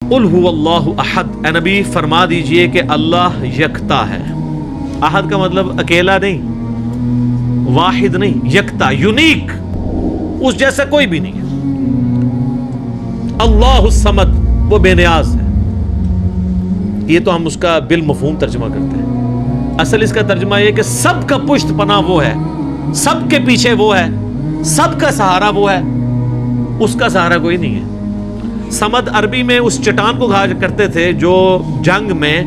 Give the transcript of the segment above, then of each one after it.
قل هو اللہ احد، اے نبی فرما دیجئے کہ اللہ یکتا ہے۔ احد کا مطلب اکیلا نہیں، واحد نہیں، یکتا، یونیک، اس جیسا کوئی بھی نہیں ہے۔ اللہ الصمد، وہ بے نیاز ہے۔ یہ تو ہم اس کا بالمفہوم ترجمہ کرتے ہیں، اصل اس کا ترجمہ یہ کہ سب کا پشت پناہ وہ ہے، سب کے پیچھے وہ ہے، سب کا سہارا وہ ہے، اس کا سہارا کوئی نہیں ہے۔ صمد عربی میں اس چٹان کو کہا کرتے تھے جو جنگ میں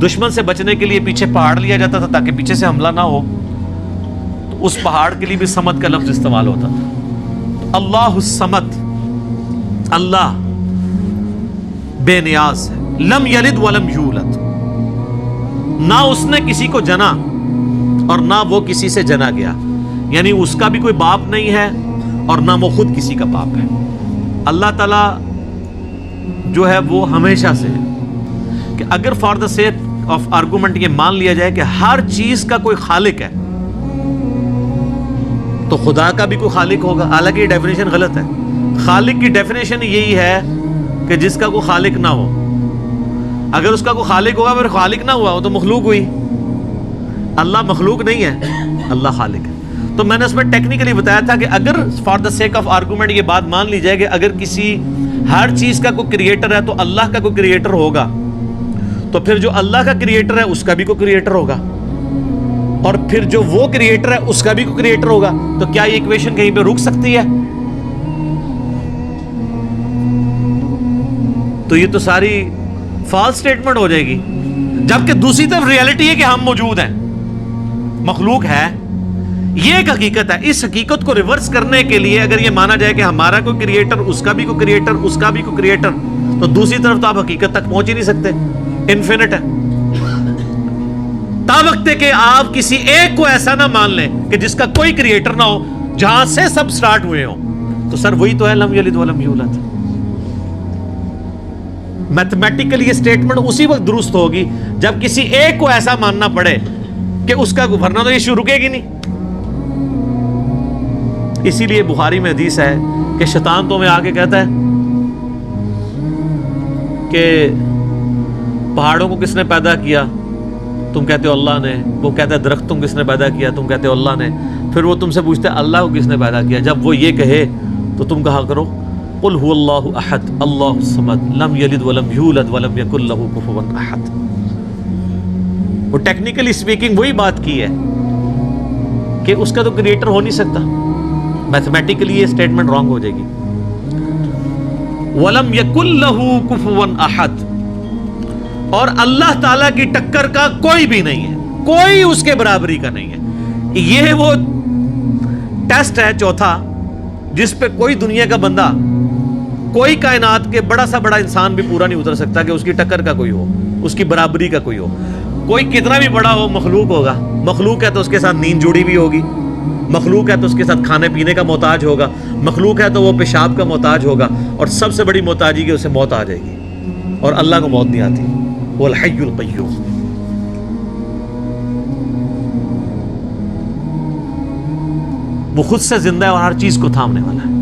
دشمن سے بچنے کے لیے پیچھے پہاڑ لیا جاتا تھا تاکہ پیچھے سے حملہ نہ ہو، تو اس پہاڑ کے لیے بھی صمد کا لفظ استعمال ہوتا تھا۔ اللہ الصمد، اللہ بے نیاز ہے۔ لم یلد ولم یولد، نہ اس نے کسی کو جنا اور نہ وہ کسی سے جنا گیا، یعنی اس کا بھی کوئی باپ نہیں ہے اور نہ وہ خود کسی کا باپ ہے۔ اللہ تعالیٰ جو ہے وہ ہمیشہ سے ہے کہ اگر for the sake of argument یہ مان لیا جائے کہ ہر چیز کا کوئی خالق ہے تو خدا کا بھی کوئی خالق ہوگا، حالانکہ یہ ڈیفینیشن غلط ہے۔ خالق کی ڈیفینیشن یہی ہے کہ جس کا کوئی خالق نہ ہو۔ اگر اس کا کوئی خالق ہوگا پھر خالق نہ ہوا وہ تو مخلوق ہوئی۔ اللہ مخلوق نہیں ہے، اللہ خالق ہے۔ تو میں نے اس میں ٹیکنیکلی بتایا تھا کہ اگر for the sake of argument یہ بات مان لی جائے کہ اگر کسی ہر چیز کا کوئی کریٹر ہے تو اللہ کا کوئی کریٹر ہوگا، تو پھر جو اللہ کا کریٹر ہے اس کا بھی کوئی کریٹر ہوگا، اور پھر جو وہ کریٹر ہے اس کا بھی کوئی کریٹر ہوگا، تو کیا یہ ایکویشن کہیں پہ رک سکتی ہے؟ تو یہ تو ساری فالس سٹیٹمنٹ ہو جائے گی۔ جبکہ دوسری طرف ریالٹی ہے کہ ہم موجود ہیں، مخلوق ہے، یہ ایک حقیقت ہے۔ اس حقیقت کو ریورس کرنے کے لیے اگر یہ مانا جائے کہ ہمارا کوئی کریٹر، اس کا بھی کوئی کریٹر، اس کا بھی کوئی کریٹر، تو دوسری طرف تو آپ حقیقت تک پہنچ ہی نہیں سکتے، انفینٹ ہے۔ تا وقت کہ آپ کسی ایک کو ایسا نہ مان لیں کہ جس کا کوئی کریٹر نہ ہو، جہاں سے سب سٹارٹ ہوئے ہوں، تو سر وہی تو ہے لم یلد ولم یولد۔ میتھمیٹیکلی یہ سٹیٹمنٹ اسی وقت درست ہوگی جب کسی ایک کو ایسا ماننا پڑے کہ اس کا، ورنہ تو یہ شروع رکے گی نہیں۔ اسی لیے بخاری میں حدیث ہے کہ شیطان تو میں آ کے کہتا ہے کہ پہاڑوں کو کس نے پیدا کیا؟ تم کہتے ہو اللہ نے۔ وہ کہتا ہے درخت تم کس نے پیدا کیا؟ تم کہتے ہو اللہ نے۔ پھر وہ تم سے پوچھتے ہیں اللہ کو کس نے پیدا کیا؟ جب وہ یہ کہے تو تم کہا کرو قل هو اللہ احد اللہ الصمد لم یلد ولم یولد ولم یکن لہ کفوا احد۔ وہ ٹیکنیکلی سپیکنگ وہی بات کی ہے کہ اس کا تو کریٹر ہو نہیں سکتا، میتھمیٹیکلی یہ سٹیٹمنٹ رانگ ہو جائے گی۔ وَلَمْ يَكُنْ لَهُ كُفُوًا أَحَدٌ، اور اللہ تعالیٰ کی ٹکر کا کوئی بھی نہیں ہے، کوئی اس کے برابری کا نہیں ہے۔ یہ وہ ٹیسٹ ہے چوتھا جس پہ کوئی دنیا کا بندہ، کوئی کائنات کے بڑا سا بڑا انسان بھی پورا نہیں اتر سکتا کہ اس کی ٹکر کا کوئی ہو، اس کی برابری کا کوئی ہو۔ کوئی کتنا بھی بڑا ہو مخلوق ہوگا، مخلوق ہے تو اس کے ساتھ نیند جڑی بھی ہوگی، مخلوق ہے تو اس کے ساتھ کھانے پینے کا محتاج ہوگا، مخلوق ہے تو وہ پیشاب کا محتاج ہوگا، اور سب سے بڑی محتاجی کہ اسے موت آ جائے گی، اور اللہ کو موت نہیں آتی۔ وہ الحی القیوم، وہ خود سے زندہ ہے اور ہر چیز کو تھامنے والا ہے۔